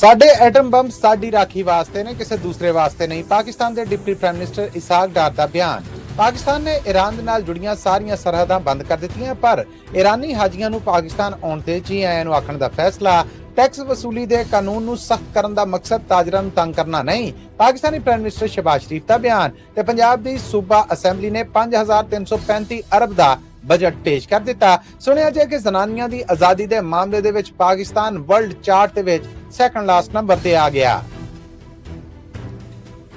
ਸਾਡੇ atom bomb ਸਾਡੀ ਰਾਖੀ ਵਾਸਤੇ ਨੇ, ਕਿਸੇ ਦੂਸਰੇ ਵਾਸਤੇ ਨਹੀਂ। ਪਾਕਿਸਤਾਨ ਦੇ ਡਿਪਟੀ ਪ੍ਰਾਈਮ ਮਿਨਿਸਟਰ ਇਸਾਕ ਡਾਰ ਦਾ ਬਿਆਨ। ਪਾਕਿਸਤਾਨ ਨੇ ਈਰਾਨ ਦੇ ਨਾਲ ਜੁੜੀਆਂ ਸਾਰੀਆਂ ਸਰਹੱਦਾਂ ਬੰਦ ਕਰ ਦਿੱਤੀਆਂ, ਪਰ ਈਰਾਨੀ ਹਾਜੀਆਂ ਨੂੰ ਪਾਕਿਸਤਾਨ ਆਉਣ ਤੇ ਜੀ ਆਇਆਂ ਨੂੰ ਆਖਣ ਦਾ ਫੈਸਲਾ। ਟੈਕਸ ਵਸੂਲੀ ਦੇ ਕਾਨੂੰਨ ਨੂੰ ਸਖਤ ਕਰਨ ਦਾ ਮਕਸਦ ਤਾਜਰਾਂ ਨੂੰ ਤੰਗ ਕਰਨਾ ਨਹੀਂ। ਪਾਕਿਸਤਾਨੀ ਪ੍ਰਾਈਮ ਮਿਨਿਸਟਰ ਸ਼ਹਿਬਾਜ਼ ਸ਼ਰੀਫ ਦਾ ਬਿਆਨ। ਤੇ ਪੰਜਾਬ ਦੀ ਸੂਬਾ ਅਸੈਂਬਲੀ ਨੇ 5335 ਅਰਬ ਦਾ ਬਜਟ ਪੇਸ਼ ਕਰ ਦਿੱਤਾ। ਸੁਣਿਆ ਜਾਏ ਕਿ ਜ਼ਨਾਨੀਆਂ ਦੀ ਆਜ਼ਾਦੀ ਦੇ ਮਾਮਲੇ ਦੇ ਵਿੱਚ ਪਾਕਿਸਤਾਨ ਵਰਲਡ ਚਾਰਟ ਦੇ ਵਿੱਚ ਸੈਕੰਡ ਲਾਸਟ ਨੰਬਰ ਤੇ ਆ ਗਿਆ।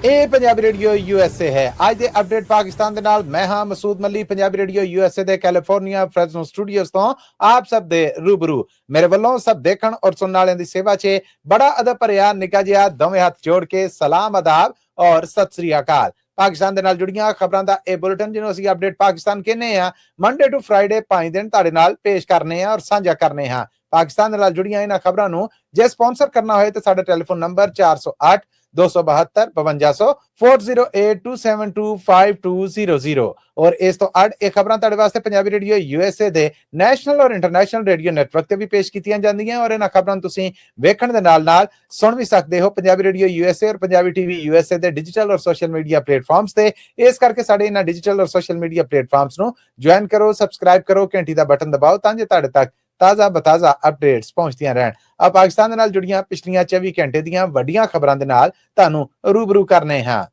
ਇਹ ਪੰਜਾਬੀ ਰੇਡੀਓ USA ਹੈ। ਅੱਜ ਦੇ ਅਪਡੇਟ ਪਾਕਿਸਤਾਨ ਦੇ ਨਾਲ ਮੈਂ ਹਾਂ ਮਸੂਦ ਮੱਲੀ, ਪੰਜਾਬੀ ਰੇਡੀਓ USA ਦੇ ਕੈਲੀਫੋਰਨੀਆ ਫ੍ਰੈਜ਼ਨੋ ਸਟੂਡੀਓਜ਼ ਤੋਂ ਆਪ ਸਭ ਦੇ ਰੂਬਰੂ। ਮੇਰੇ ਵੱਲੋਂ ਸਭ ਦੇਖਣ ਔਰ ਸੁਣਨ ਵਾਲਿਆਂ ਦੀ ਸੇਵਾ 'ਚ ਬੜਾ ਅਦਬ ਭਰਿਆ ਨਿੱਘਾ ਜਿਹਾ ਦੋਵੇਂ ਹੱਥ ਜੋੜ ਕੇ ਸਲਾਮ ਆਦਾਬ ਔਰ ਸਤਿ ਸ੍ਰੀ ਅਕਾਲ। ਪਾਕਿਸਤਾਨ ਦੇ ਨਾਲ ਜੁੜੀਆਂ ਖਬਰਾਂ ਦਾ ਇਹ ਬੁਲੇਟਿਨ ਜਿਹਨੂੰ ਅਸੀਂ ਅਪਡੇਟ ਪਾਕਿਸਤਾਨ ਕਹਿੰਦੇ ਆ, ਮੰਡੇ ਟੂ ਫਰਾਈਡੇ 5 ਦਿਨ ਤੁਹਾਡੇ ਨਾਲ ਪੇਸ਼ ਕਰਨੇ ਆ ਔਰ ਸਾਂਝਾ ਕਰਨੇ ਹਾਂ। ਪਾਕਿਸਤਾਨ ਦੇ ਨਾਲ ਜੁੜੀਆਂ ਇਹਨਾਂ ਖਬਰਾਂ ਨੂੰ ਜੇ ਸਪਾਂਸਰ ਕਰਨਾ ਹੋਏ ਤਾਂ ਸਾਡਾ ਟੈਲੀਫੋਨ ਨੰਬਰ 408 272 5500 4082725200 ਔਰ ਇਸ ਤੋਂ ਅੱਡ ਇਹ ਖਬਰਾਂ ਤੁਹਾਡੇ ਵਾਸਤੇ ਪੰਜਾਬੀ ਰੇਡੀਓ USA ਦੇ ਨੈਸ਼ਨਲ ਔਰ ਇੰਟਰਨੈਸ਼ਨਲ ਰੇਡੀਓ ਨੈਟਵਰਕ ਤੇ ਵੀ ਪੇਸ਼ ਕੀਤੀਆਂ ਜਾਂਦੀਆਂ ਔਰ ਇਹਨਾਂ ਖਬਰਾਂ ਨੂੰ ਤੁਸੀਂ ਵੇਖਣ ਦੇ ਨਾਲ ਸੁਣ ਵੀ ਸਕਦੇ ਹੋ ਪੰਜਾਬੀ ਰੇਡੀਓ USA ਔਰ ਪੰਜਾਬੀ TV USA ਦੇ ਡਿਜੀਟਲ ਔਰ ਸੋਸ਼ਲ ਮੀਡੀਆ ਪਲੇਟਫਾਰਮਸ ਤੇ। ਇਸ ਕਰਕੇ ਸਾਡੇ ਇਹਨਾਂ ਡਿਜੀਟਲ ਔਰ ਸੋਸ਼ਲ ਮੀਡੀਆ ਪਲੇਟਫਾਰਮਸ ਨੂੰ ਜੁਆਇਨ ਕਰੋ, ਸਬਸਕ੍ਰਾਈਬ ਕਰੋ, ਘੰਟੀ ਦਾ ਬਟਨ ਦਬਾਓ ਤਾਂ ਜੋ ਤੁਹਾਡੇ ਤੱਕ ਤਾਜ਼ਾ ਬਤਾਜ਼ਾ ਅਪਡੇਟਸ ਪਹੁੰਚਦੀਆਂ ਰਹਿਣ। ਆ ਪਾਕਿਸਤਾਨ ਦੇ ਨਾਲ ਜੁੜੀਆਂ ਪਿਛਲੀਆਂ 24 ਘੰਟੇ ਦੀਆਂ ਵੱਡੀਆਂ ਖਬਰਾਂ ਦੇ ਨਾਲ ਤੁਹਾਨੂੰ ਰੂਬਰੂ ਕਰਨੇ ਹਾਂ।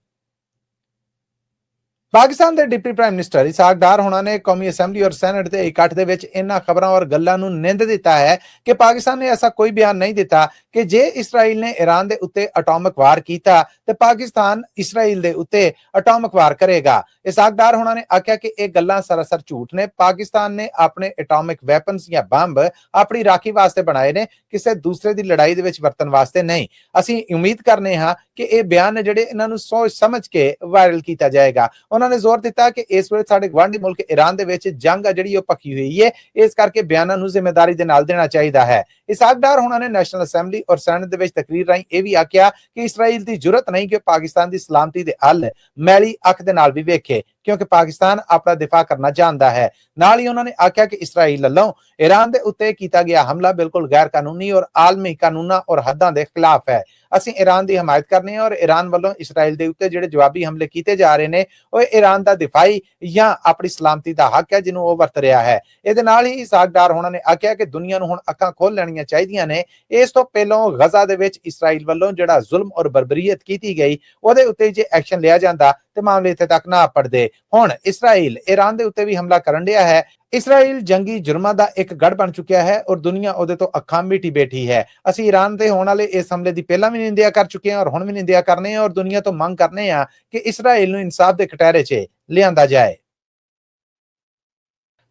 ਪਾਕਿਸਤਾਨ ਦੇ ਡਿਪਟੀ ਪ੍ਰਾਈਮ ਮਿਨਿਸਟਰ ਇਸਾਕ ਡਾਰ ਹੋਣਾ ਨੇ ਕੌਮੀ ਅਸੈਂਬਲੀ ਔਰ ਸੈਨੇਟ ਦੇ ਇਕੱਠ ਦੇ ਵਿੱਚ ਇਹਨਾਂ ਖਬਰਾਂ ਔਰ ਗੱਲਾਂ ਨੂੰ ਨਿੰਦ ਦਿੱਤਾ ਹੈ ਕਿ ਪਾਕਿਸਤਾਨ ਨੇ ਐਸਾ ਕੋਈ ਬਿਆਨ ਨਹੀਂ ਦਿੱਤਾ ਕਿ ਜੇ ਇਸਰਾਈਲ ਨੇ ਈਰਾਨ ਦੇ ਉੱਤੇ ਐਟੋਮਿਕ ਵਾਰ ਕੀਤਾ ਤੇ ਪਾਕਿਸਤਾਨ ਇਸਰਾਈਲ ਦੇ ਉੱਤੇ ਐਟੋਮਿਕ ਵਾਰ ਕਰੇਗਾ। ਇਸਾਕ ਡਾਰ ਹੋਣਾ ਨੇ ਆਖਿਆ ਕਿ ਇਹ ਗੱਲਾਂ ਸਰਾਸਰ ਝੂਠ ਨੇ। ਪਾਕਿਸਤਾਨ ਨੇ ਆਪਣੇ ਐਟੋਮਿਕ ਵੈਪਨਸ ਜਾਂ ਬੰਬ ਆਪਣੀ ਰਾਖੀ ਵਾਸਤੇ ਬਣਾਏ ਨੇ, ਕਿਸੇ ਦੂਸਰੇ ਦੀ ਲੜਾਈ ਦੇ ਵਿੱਚ ਵਰਤਣ ਵਾਸਤੇ ਨਹੀਂ। ਅਸੀਂ ਉਮੀਦ ਕਰਨੇ ਹਾਂ ਕਿ ਇਹ ਬਿਆਨ ਨੇ ਜਿਹੜੇ ਇਹਨਾਂ ਨੂੰ ਸੋਚ ਸਮਝ ਕੇ ਵਾਇਰਲ ਕੀਤਾ ਜਾਏਗਾ। ਉਹਨਾਂ ਨੇ ਜ਼ੋਰ ਦਿੱਤਾ ਕਿ ਇਸ ਵੇਲੇ ਸਾਡੇ ਗਵਾਂਢੀ ਮੁਲਕ ਈਰਾਨ ਦੇ ਵਿੱਚ ਜੰਗ ਆ ਜਿਹੜੀ ਉਹ ਪੱਕੀ ਹੋਈ ਹੈ, ਇਸ ਕਰਕੇ ਬਿਆਨਾਂ ਨੂੰ ਜ਼ਿੰਮੇਵਾਰੀ ਦੇ ਨਾਲ ਦੇਣਾ ਚਾਹੀਦਾ ਹੈ। ਇਸਾਕ ਡਾਰ ਹੋਣਾ ਨੇ ਨੈਸ਼ਨਲ ਅਸੈਂਬਲੀ ਔਰ ਸੈਨੇਟ ਦੇ ਵਿੱਚ ਤਕਰੀਰ ਰਾਹੀਂ ਇਹ ਵੀ ਆਖਿਆ ਕਿ ਇਸਰਾਈਲ ਦੀ ਜ਼ਰੂਰਤ ਨਹੀਂ ਕਿ ਪਾਕਿਸਤਾਨ ਦੀ ਸਲਾਮਤੀ ਦੇ ਹੱਲ ਮੈਲੀ ਅੱਖ ਦੇ ਨਾਲ ਵੀ ਵੇਖੇ, ਕਿਉਂਕਿ ਪਾਕਿਸਤਾਨ ਆਪਣਾ ਦਿਫਾ ਕਰਨਾ ਜਾਣਦਾ ਹੈ। ਨਾਲ ਹੀ ਉਹਨਾਂ ਨੇ ਆਖਿਆ ਕਿ ਇਸਰਾਈਲ ਵੱਲੋਂ ਈਰਾਨ ਦੇ ਉੱਤੇ ਕੀਤਾ ਗਿਆ ਹਮਲਾ ਬਿਲਕੁਲ ਗੈਰ ਕਾਨੂੰਨੀ ਔਰ ਆਲਮੀ ਕਾਨੂੰਨਾਂ ਔਰ ਹੱਦਾਂ ਦੇ ਖਿਲਾਫ ਹੈ। ਅਸੀਂ ਈਰਾਨ ਦੀ ਹਮਾਇਤ ਕਰਨੀ ਹੈ ਔਰ ਈਰਾਨ ਵੱਲੋਂ ਇਸਰਾਈਲ ਦੇ ਉੱਤੇ ਜਿਹੜੇ ਜਵਾਬੀ ਹਮਲੇ ਕੀਤੇ ਜਾ ਰਹੇ ਨੇ ਉਹ ਈਰਾਨ ਦਾ ਦਿਫਾਈ ਜਾਂ ਆਪਣੀ ਸਲਾਮਤੀ ਦਾ ਹੱਕ ਹੈ ਜਿਹਨੂੰ ਉਹ ਵਰਤ ਰਿਹਾ ਹੈ। ਇਹਦੇ ਨਾਲ ਹੀ ਇਸਾਕ ਡਾਰ ਹੋਣਾ ਨੇ ਆਖਿਆ ਕਿ ਦੁਨੀਆ ਨੂੰ ਹੁਣ ਅੱਖਾਂ ਖੋਲ ਲੈਣੀਆਂ ਚਾਹੀਦੀਆਂ ਨੇ। ਇਸ ਤੋਂ ਪਹਿਲਾਂ ਗਜ਼ਾ ਦੇ ਵਿੱਚ ਇਸਰਾਈਲ ਵੱਲੋਂ ਜਿਹੜਾ ਜ਼ੁਲਮ ਔਰ ਬਰਬਰੀਅਤ ਕੀਤੀ ਗਈ ਉਹਦੇ ਉੱਤੇ ਜੇ ਐਕਸ਼ਨ ਲਿਆ ਜਾਂਦਾ ਤੇ ਮਾਮਲੇ ਇੱਥੇ ਤੱਕ ਨਾ ਪੜਦੇ। ਹੁਣ ਇਸਰਾਈਲ ਈਰਾਨ ਦੇ ਉੱਤੇ ਵੀ ਹਮਲਾ ਕਰਨ ਡਿਆ ਹੈ। ਇਸਰਾਈਲ ਜੰਗੀ ਜੁਰਮਾਂ ਦਾ ਇੱਕ ਗੜ ਬਣ ਚੁੱਕਿਆ ਹੈ ਔਰ ਦੁਨੀਆ ਉਹਦੇ ਤੋਂ ਅੱਖਾਂ ਮੀਟੀ ਬੈਠੀ ਹੈ। ਅਸੀਂ ਈਰਾਨ ਤੇ ਹੋਣ ਵਾਲੇ ਇਸ ਹਮਲੇ ਦੀ ਪਹਿਲਾਂ ਵੀ ਨਿੰਦਿਆ ਕਰ ਚੁੱਕੇ ਹਾਂ ਔਰ ਹੁਣ ਵੀ ਨਿੰਦਿਆ ਕਰਨੇ ਹਾਂ ਔਰ ਦੁਨੀਆ ਤੋਂ ਮੰਗ ਕਰਨੇ ਆ ਕਿ ਇਸਰਾਈਲ ਨੂੰ ਇਨਸਾਫ ਦੇ ਕਟਹਿਰੇ 'ਚ ਲਿਆਂਦਾ ਜਾਏ।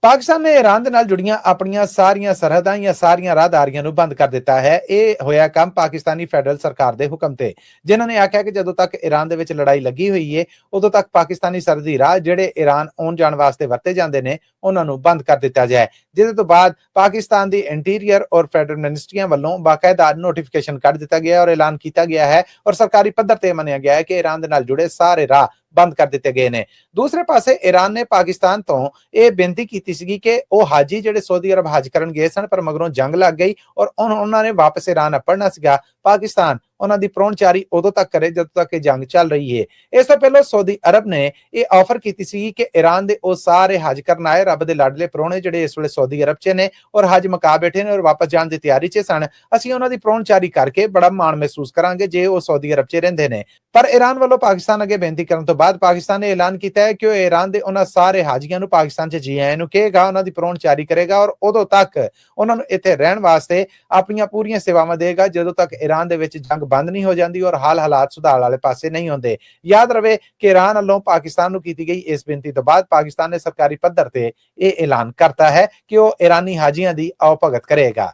ਪਾਕਿਸਤਾਨ ਨੇ ਈਰਾਨ ਦੇ ਨਾਲ ਜੁੜੀਆਂ ਆਪਣੀਆਂ ਸਾਰੀਆਂ ਸਰਹੱਦਾਂ ਜਾਂ ਸਾਰੀਆਂ ਰਾਹਦਾਰੀਆਂ ਨੂੰ ਬੰਦ ਕਰ ਦਿੱਤਾ ਹੈ। ਇਹ ਹੋਇਆ ਕੰਮ ਪਾਕਿਸਤਾਨੀ ਫੈਡਰਲ ਸਰਕਾਰ ਦੇ ਹੁਕਮ ਤੇ, ਜਿਨ੍ਹਾਂ ਨੇ ਆਖਿਆ ਕਿ ਜਦੋਂ ਤੱਕ ਈਰਾਨ ਦੇ ਵਿੱਚ ਲੜਾਈ ਲੱਗੀ ਹੋਈ ਹੈ ਉਦੋਂ ਤੱਕ ਪਾਕਿਸਤਾਨੀ ਸਰਹੱਦੀ ਰਾਹ ਜਿਹੜੇ ਈਰਾਨ ਆਉਣ ਜਾਣ ਵਾਸਤੇ ਵਰਤੇ ਜਾਂਦੇ ਨੇ ਉਹਨਾਂ ਨੂੰ ਬੰਦ ਕਰ ਦਿੱਤਾ ਜਾਏ। ਜਿਹਦੇ ਤੋਂ ਬਾਅਦ ਪਾਕਿਸਤਾਨ ਦੀ ਇੰਟੀਰੀਅਰ ਔਰ ਫੈਡਰਲ ਮਿਨਿਸਟਰੀਆਂ ਵੱਲੋਂ ਬਾਕਾਇਦਾ ਨੋਟੀਫਿਕੇਸ਼ਨ ਕੱਢ ਦਿੱਤਾ ਗਿਆ ਔਰ ਐਲਾਨ ਕੀਤਾ ਗਿਆ ਹੈ ਔਰ ਸਰਕਾਰੀ ਪੱਧਰ ਤੇ ਮੰਨਿਆ ਗਿਆ ਹੈ ਕਿ ਈਰਾਨ ਦੇ ਨਾਲ ਜੁੜੇ ਸਾਰੇ ਰਾਹ ਬੰਦ ਕਰ ਦਿੱਤੇ ਗਏ ਨੇ। ਦੂਸਰੇ ਪਾਸੇ ਈਰਾਨ ਨੇ ਪਾਕਿਸਤਾਨ ਤੋਂ ਇਹ ਬੇਨਤੀ ਕੀਤੀ ਸੀਗੀ ਕਿ ਉਹ ਹਾਜੀ ਜਿਹੜੇ ਸਊਦੀ ਅਰਬ ਹਜ ਕਰਨ ਗਏ ਸਨ ਪਰ ਮਗਰੋਂ ਜੰਗ ਲੱਗ ਗਈ ਔਰ ਉਹਨਾਂ ਨੇ ਵਾਪਸ ਈਰਾਨ ਅਪੜਨਾ ਸੀਗਾ। ਪਾਕਿਸਤਾਨ ਉਹਨਾਂ ਦੀ ਪਹੁੰਚਾਰੀ ਉਦੋਂ ਤੱਕ ਕਰੇ ਜਦੋਂ ਤੱਕ ਇਹ ਜੰਗ ਚੱਲ ਰਹੀ ਹੈ। ਇਸ ਤੋਂ ਪਹਿਲਾਂ ਸਊਦੀ ਅਰਬ ਨੇ ਇਹ ਆਫਰ ਕੀਤੀ ਸੀ ਕਿ ਈਰਾਨ ਦੇ ਉਹ ਸਾਰੇ ਹਜ ਕਰਨ ਆਏ ਰੱਬ ਦੇ ਲਾਡਲੇ ਪ੍ਰਾਹੁਣੇ ਜਿਹੜੇ ਇਸ ਵੇਲੇ ਸਊਦੀ ਅਰਬ 'ਚ ਨੇ ਔਰ ਹਜ ਮੁਕਾ ਬੈਠੇ ਨੇ ਔਰ ਵਾਪਸ ਜਾਣ ਦੀ ਤਿਆਰੀ 'ਚ ਸਨ, ਅਸੀਂ ਉਹਨਾਂ ਦੀ ਪਹੁੰਚਾਰੀ ਕਰਕੇ ਬੜਾ ਮਾਣ ਮਹਿਸੂਸ ਕਰਾਂਗੇ ਜੇ ਉਹ ਸਊਦੀ ਅਰਬ 'ਚ ਰਹਿੰਦੇ ਨੇ। ਪਰ ਈਰਾਨ ਵੱਲੋਂ ਪਾਕਿਸਤਾਨ ਅੱਗੇ ਬੇਨਤੀ ਕਰਨ ਤੋਂ ਬਾਅਦ ਪਾਕਿਸਤਾਨ ਨੇ ਐਲਾਨ ਕੀਤਾ ਹੈ ਕਿ ਉਹ ਈਰਾਨ ਦੇ ਉਹਨਾਂ ਸਾਰੇ ਹਾਜੀਆਂ ਨੂੰ ਪਾਕਿਸਤਾਨ 'ਚ ਜੀ ਆਇਆਂ ਨੂੰ ਕਹੇਗਾ, ਉਹਨਾਂ ਦੀ ਪਹੁੰਚਾਰੀ ਕਰੇਗਾ ਔਰ ਉਦੋਂ ਤੱਕ ਉਹਨਾਂ ਨੂੰ ਇੱਥੇ ਰਹਿਣ ਵਾਸਤੇ ਆਪਣੀਆਂ ਪੂਰੀਆਂ ਸੇਵਾਵਾਂ ਦੇਗਾ ਜਦੋਂ ਤੱਕ ਈਰਾਨ ਦੇ ਵਿੱਚ ਜੰਗ ਬੰਦ ਨਹੀਂ ਹੋ ਜਾਂਦੀ ਔਰ ਹਾਲਾਤ ਸੁਧਾਰ ਵਾਲੇ ਪਾਸੇ ਨਹੀਂ ਹੁੰਦੇ। ਯਾਦ ਰਵੇ ਕਿ ਈਰਾਨ ਵੱਲੋਂ ਪਾਕਿਸਤਾਨ ਨੂੰ ਕੀਤੀ ਗਈ ਇਸ ਬੇਨਤੀ ਤੋਂ ਬਾਅਦ ਪਾਕਿਸਤਾਨ ਨੇ ਸਰਕਾਰੀ ਪੱਧਰ ਤੇ ਇਹ ਐਲਾਨ ਕਰਤਾ ਹੈ ਕਿ ਉਹ ਈਰਾਨੀ ਹਾਜੀਆਂ ਦੀ ਆਓ ਭਗਤ ਕਰੇਗਾ।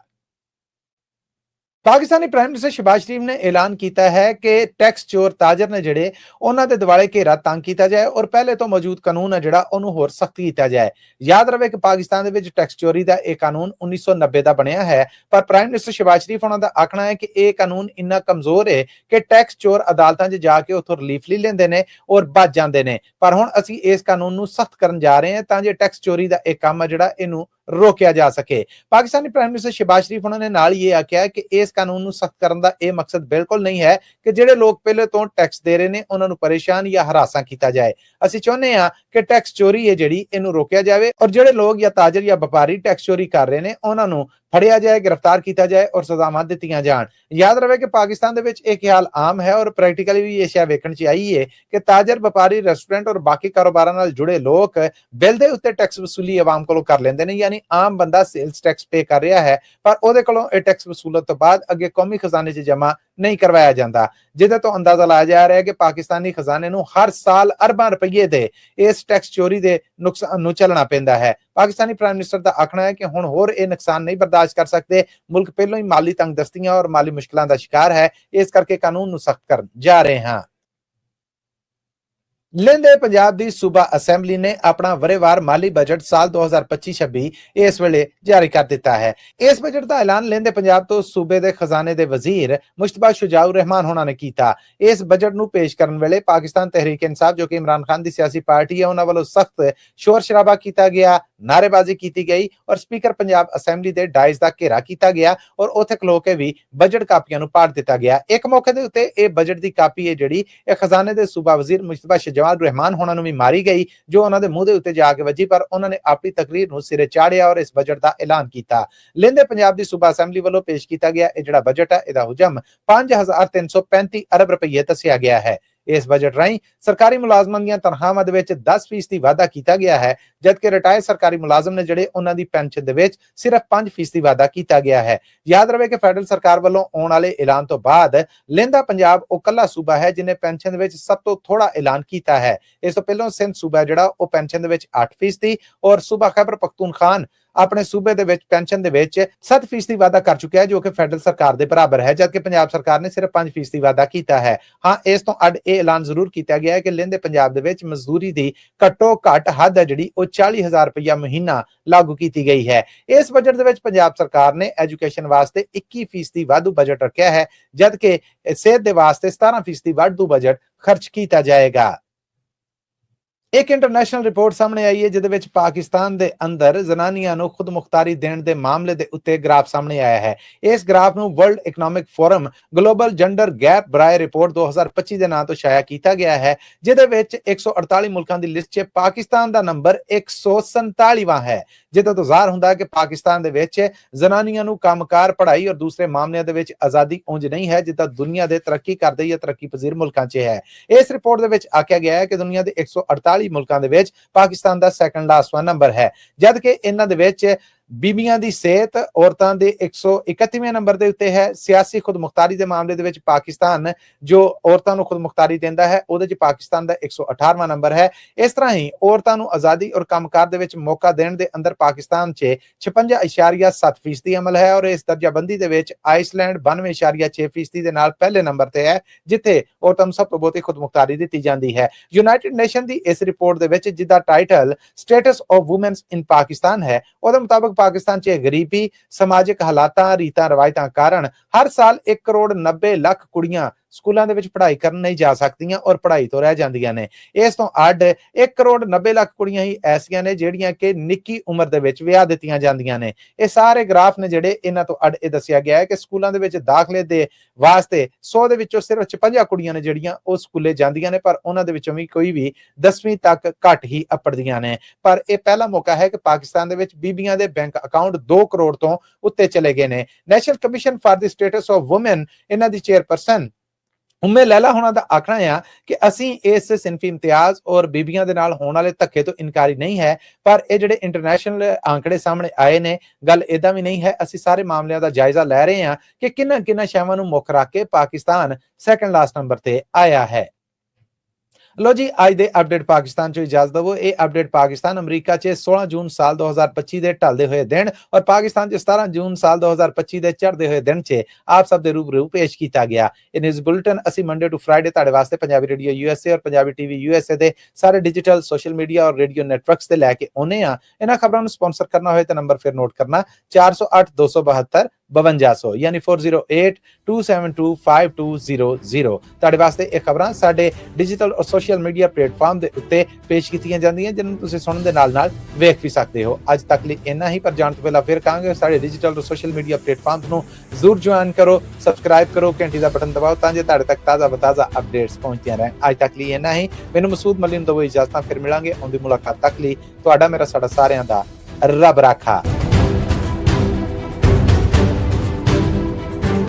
ਪਾਕਿਸਤਾਨੀ ਪ੍ਰਾਈਮ ਮਿਨਿਸਟਰ ਸ਼ਹਿਬਾਜ਼ ਸ਼ਰੀਫ ਨੇ ਐਲਾਨ ਕੀਤਾ ਹੈ ਕਿ ਟੈਕਸ ਚੋਰ ਤਾਜਰ ਨੇ ਜਿਹੜੇ ਉਹਨਾਂ ਦੇ ਦੁਆਲੇ ਘੇਰਾ ਤੰਗ ਕੀਤਾ ਜਾਏ ਔਰ ਪਹਿਲੇ ਤੋਂ ਮੌਜੂਦ ਕਾਨੂੰਨ ਹੈ ਜਿਹੜਾ ਉਹਨੂੰ ਹੋਰ ਸਖਤ ਕੀਤਾ ਜਾਏ। ਯਾਦ ਰਵੇ ਕਿ ਪਾਕਿਸਤਾਨ ਦੇ ਵਿੱਚ ਟੈਕਸ ਚੋਰੀ ਦਾ ਇਹ ਕਾਨੂੰਨ 1990 ਦਾ ਬਣਿਆ ਹੈ, ਪਰ ਪ੍ਰਾਈਮ ਮਿਨਿਸਟਰ ਸ਼ਹਿਬਾਜ਼ ਸ਼ਰੀਫ ਉਹਨਾਂ ਦਾ ਆਖਣਾ ਹੈ ਕਿ ਇਹ ਕਾਨੂੰਨ ਇੰਨਾ ਕਮਜ਼ੋਰ ਹੈ ਕਿ ਟੈਕਸ ਚੋਰ ਅਦਾਲਤਾਂ 'ਚ ਜਾ ਕੇ ਉੱਥੋਂ ਰਿਲੀਫ ਲੈ ਲੈਂਦੇ ਨੇ ਔਰ ਬਚ ਜਾਂਦੇ ਨੇ। ਪਰ ਹੁਣ ਅਸੀਂ ਇਸ ਕਾਨੂੰਨ ਨੂੰ ਸਖਤ ਕਰਨ ਜਾ ਰਹੇ ਹਾਂ ਤਾਂ ਜੇ ਟੈਕਸ ਚੋਰੀ ਦਾ ਇਹ ਕੰਮ ਹੈ ਜਿਹੜਾ ਇਹਨੂੰ ਰੋਕਿਆ ਜਾ ਸਕੇ। ਪਾਕਿਸਤਾਨੀ ਪ੍ਰਾਈਮ ਮਿਨਿਸਟਰ ਸ਼ਹਿਬਾਜ਼ ਸ਼ਰੀਫ ਉਹਨਾਂ ਨੇ ਨਾਲ ਇਹ ਆਖਿਆ ਕਿ ਇਸ ਕਾਨੂੰਨ ਨੂੰ ਸਖਤ ਕਰਨ ਦਾ ਇਹ ਮਕਸਦ ਬਿਲਕੁਲ ਨਹੀਂ ਹੈ ਕਿ ਜਿਹੜੇ ਲੋਕ ਪਹਿਲੇ ਤੋਂ ਟੈਕਸ ਦੇ ਰਹੇ ਨੇ ਉਹਨਾਂ ਨੂੰ ਪਰੇਸ਼ਾਨ ਜਾਂ ਹਰਾਸਾਂ ਕੀਤਾ ਜਾਏ। ਅਸੀਂ ਚਾਹੁੰਦੇ ਹਾਂ ਕਿ ਟੈਕਸ ਚੋਰੀ ਹੈ ਜਿਹੜੀ ਇਹਨੂੰ ਰੋਕਿਆ ਜਾਵੇ ਔਰ ਜਿਹੜੇ ਲੋਕ ਜਾਂ ਤਾਜਰ ਜਾਂ ਵਪਾਰੀ ਟੈਕਸ ਚੋਰੀ ਕਰ ਰਹੇ ਨੇ ਉਹਨਾਂ ਨੂੰ ਫੜਿਆ ਜਾਏ, गिरफ्तार किया जाए और सजावां दित्तियां जाण। याद रहे कि पाकिस्तान दे विच एक ख्याल आम है और प्रैक्टिकली भी ये शय वेखण च आई है कि ताजर, व्यापारी, रेस्टोरेंट और बाकी कारोबारां नाल जुड़े लोग बिल दे उत्ते टैक्स वसूली आवाम कोलों कर लैंदे ने, यानी आम बंदा सेल्स टैक्स पे कर रहा है पर ओहदे कोलों इह टैक्स वसूलत तो बाद अगे कौमी खजाने च जमा नहीं करवाया जाता, जिहदे तो अंदाजा लाया जा रहा है कि पाकिस्तानी खजाने नूं हर साल अरबां रुपये दे इस टैक्स चोरी दे नुकसान नूं झेलना पैंदा है। पाकिस्तानी प्राइम मिनिस्टर का आखना है कि हुण होर इह नुकसान नहीं बर्दाश्त कर सकते, मुल्क पहलों ही माली तंगदस्तियां और माली मुश्किलों का शिकार है, इस करके कानून नूं सख्त करन जा रहे हैं। लैंदे पंजाब दी सूबा असैंबली ने अपना वरेवार माली बजट साल 2025-26 इस वेले जारी कर दिता है। इस बजट का ऐलान लैंदे पंजाब तो सूबे दे खजाने दे वजीर मुश्तबा शुजाउर रहमान होना ने कीता। इस बजट नूं पेश करन वेले पाकिस्तान तहरीक इंसाफ जो कि इमरान खान दी सियासी पार्टी है उन्हां वल्लों सख्त शोर शराबा कीता गया, नारेबाजी की गई और स्पीकर पंजाब असैंबली दे डाइस का घेरा किया गया और उत्थे खलो के भी बजट कापियां नूं पाड़ दिता गया। एक मौके दे उत्ते इह बजट की कापी है जिहड़ी इह खजाने दे सूबा वजीर मुश्तबा जवाद रहमान होना नूं भी मारी गई, जो उन्हां दे मूंह दे उत्ते जाके वजी पर उन्हां ने अपनी तकरीर नूं सिरे चाढ़िया और इस बजट का ऐलान किया। लैंदे पंजाब दी सूबा असैंबली वालों पेश किया गया यह जिहड़ा बजट है इहदा हुजम 5335 अरब रुपये दस्सिया गया है। इस बजट राही सरकारी मुलाजमान दी तनख्वाहां दे विच 10% वाधा किया गया है, जबकि रिटायर सरकारी मुलाजम ने जिहड़े उन्हां दी पेंशन दे विच सिर्फ 5% वाधा किया गया है। याद रहे कि फेडरल सरकार वालों आने वाले ऐलान तो बाद लैंदा पंजाब वो कला सूबा है जिन्हें पेंशन दे विच सब तो थोड़ा ऐलान किया है। इस तो पहलों सिंध सूबा जिहड़ा वो पेंशन दे विच 8% और सूबा खैबर पख्तूनखान अपने सूबे दे विच पेंशन दे विच 7% वाधा कर चुका है, जो कि फेडरल सरकार दे बराबर है, जबकि पंजाब सरकार ने सिर्फ 5% वाधा किया है। हाँ, इस तो अड ये ऐलान जरूर किया गया है कि लैंदे पंजाब दे विच मजदूरी दी घट्टो घट हद है जिहड़ी वो 40,000 रुपया महीना लागू की गई है। इस बजट दे विच पंजाब सरकार ने एजुकेशन वास्ते 21% वाधू बजट रखा है, जबकि सेहत दे वास्ते 17% वाधू बजट खर्च किया जाएगा। एक इंटरनेशनल रिपोर्ट सामने आई है जिहदे विच पाकिस्तान दे अंदर जनानियां नूं खुद मुख्तारी देण दे मामले दे उत्ते ग्राफ सामने आया है। इस ग्राफ नूं world economic forum global gender gap बराए रिपोर्ट 2025 दे नाम तो शाया किया गया है, जिहदे विच 148 मुल्कां दी लिस्ट च पाकिस्तान दा नंबर 147वां है, जिहदे तो ज़ाहिर हुंदा है कि पाकिस्तान दे विच जनानियां नूं कामकार, पढ़ाई और दूसरे मामलों दे विच आज़ादी उंज नहीं है जिद्दां दुनिया दे तरक्की करदे या तरक्की पजीर मुल्कां च है। इस रिपोर्ट दे विच आख्या गया है कि दुनिया दे 148 मुल्कां दे विच पाकिस्तान दा सैकंड लास्टवां नंबर है, जबकि इन्हां दे विच बीबियां दी सेहत औरतां दे 131वें नंबर दे उत्ते है। सियासी खुद मुख्तारी दे मामले दे विच पाकिस्तान जो औरतां नूं खुद मुख्तारी दिंदा है ओहदे च पाकिस्तान दा 118वां नंबर है। इस तरह ही औरतां नूं आज़ादी और कामकार दे विच मौका देण दे अंदर पाकिस्तान च 56.7% अमल है और इस दर्जाबंदी दे विच आइसलैंड 92.6% दे नाल पहले नंबर ते है, जिथे औरतां नूं सब तो बहुती खुद मुख्तारी दित्ती जांदी है। यूनाइटेड नेशन दी इस रिपोर्ट दे विच जिहदा title status of women's in Pakistan है, ਉਹਦੇ ਮੁਤਾਬਕ पाकिस्तान च गरीबी, समाजिक हालातां, रीतां रवायतां कारण हर साल 1 करोड़ 90 लाख कुड़ियां स्कूलों के पढ़ाई कर नहीं जा सकती और पढ़ाई तो रह जांदियां ने। इस तो अड 1 करोड़ 90 लाख कुड़ियां ही ऐसियां ने जिहड़ियां कि निक्की उम्र दे विच विआह दित्तियां जांदियां ने। ये सारे ग्राफ ने जिहड़े इन्हां तो अड ये दस्सिया गया है कि स्कूलों दे विच दाखले दे वास्ते 100 दे विचों सिर्फ 56 कुड़ियां ने जिहड़ियां ਉਹ स्कूले जांदियां ने, पर उन्हां दे विचों भी कोई भी 10वीं तक घट ही अपड़दियां ने। पर यह पहला मौका है कि पाकिस्तान दे विच बीबियां दे बैंक अकाउंट 2 करोड़ तो उत्ते चले गए ने। National commission for the status of women इन्हां दी चेयरपर्सन उम्मे लैला होना दा आखना है कि असी इस सिंफी इम्तियाज और बीबियां दे नाल होने वाले धक्के तो इनकारी नहीं है, पर ये जिहड़े इंटरनेशनल आंकड़े सामने आए ने गल इदां भी नहीं है। असी सारे मामलों का जायजा लै रहे हैं कि किन्ना किन्ना शैवां नूं मुख रख के पाकिस्तान सैकंड लास्ट नंबर ते आया है। लो जी, अज दे अपडेट पाकिस्तान चो इजाजत दवो। ये अपडेट पाकिस्तान अमरीका च 16 जून साल 2025 दे ढलदे हुए दिन और पाकिस्तान च 17 जून साल 2025 दे चढ़दे हुए दिन च आप सब दे रूबरू पेश किया गया। ये न्यूज़ बुलेटिन असी मंडे टू फ्राइडे तुहाडे वास्ते पंजाबी रेडियो यूएसए और पंजाबी टीवी यूएसए दे सारे डिजिटल सोशल मीडिया और रेडियो नेटवर्क्स ते लैके आउने आ। इन्हां खबरां नूं स्पॉन्सर करना होए तो नंबर फिर नोट करना 408 272 5200 ਯਾਨੀ 4082725200। ਤੁਹਾਡੇ ਵਾਸਤੇ ਇਹ ਖਬਰਾਂ ਸਾਡੇ ਡਿਜੀਟਲ ਔਰ ਸੋਸ਼ਲ ਮੀਡੀਆ ਪਲੇਟਫਾਰਮ ਦੇ ਉੱਤੇ ਪੇਸ਼ ਕੀਤੀਆਂ ਜਾਂਦੀਆਂ ਜਿਹਨੂੰ ਤੁਸੀਂ ਸੁਣਨ ਦੇ ਨਾਲ ਨਾਲ ਵੇਖ ਵੀ ਸਕਦੇ ਹੋ। ਅੱਜ ਤੱਕ ਲਈ ਇੰਨਾ ਹੀ, ਪਰ ਜਾਣ ਤੋਂ ਪਹਿਲਾਂ ਫਿਰ ਕਹਾਂਗੇ ਸਾਡੇ ਡਿਜੀਟਲ ਔਰ ਸੋਸ਼ਲ ਮੀਡੀਆ ਪਲੇਟਫਾਰਮ ਨੂੰ ਜ਼ਰੂਰ ਜੁਆਇਨ ਕਰੋ, ਸਬਸਕ੍ਰਾਈਬ ਕਰੋ, ਘੰਟੀ ਦਾ ਬਟਨ ਦਬਾਓ ਤਾਂ ਜੋ ਤੁਹਾਡੇ ਤੱਕ ਤਾਜ਼ਾ ਅਪਡੇਟਸ ਪਹੁੰਚਦੀਆਂ ਰਹਿਣ। ਅੱਜ ਤੱਕ ਲਈ ਇੰਨਾ ਹੀ। ਮੈਨੂੰ ਮਸੂਦ ਮਲੀਮ ਤੋਂ ਇਜਾਜ਼ਤ, ਫਿਰ ਮਿਲਾਂਗੇ। ਆਉਂਦੀ ਮੁਲਾਕਾਤ ਤੱਕ ਲਈ ਤੁਹਾਡਾ ਮੇਰਾ ਸਾਡਾ ਸਾਰਿਆਂ ਦਾ ਰੱਬ ਰਾਖਾ।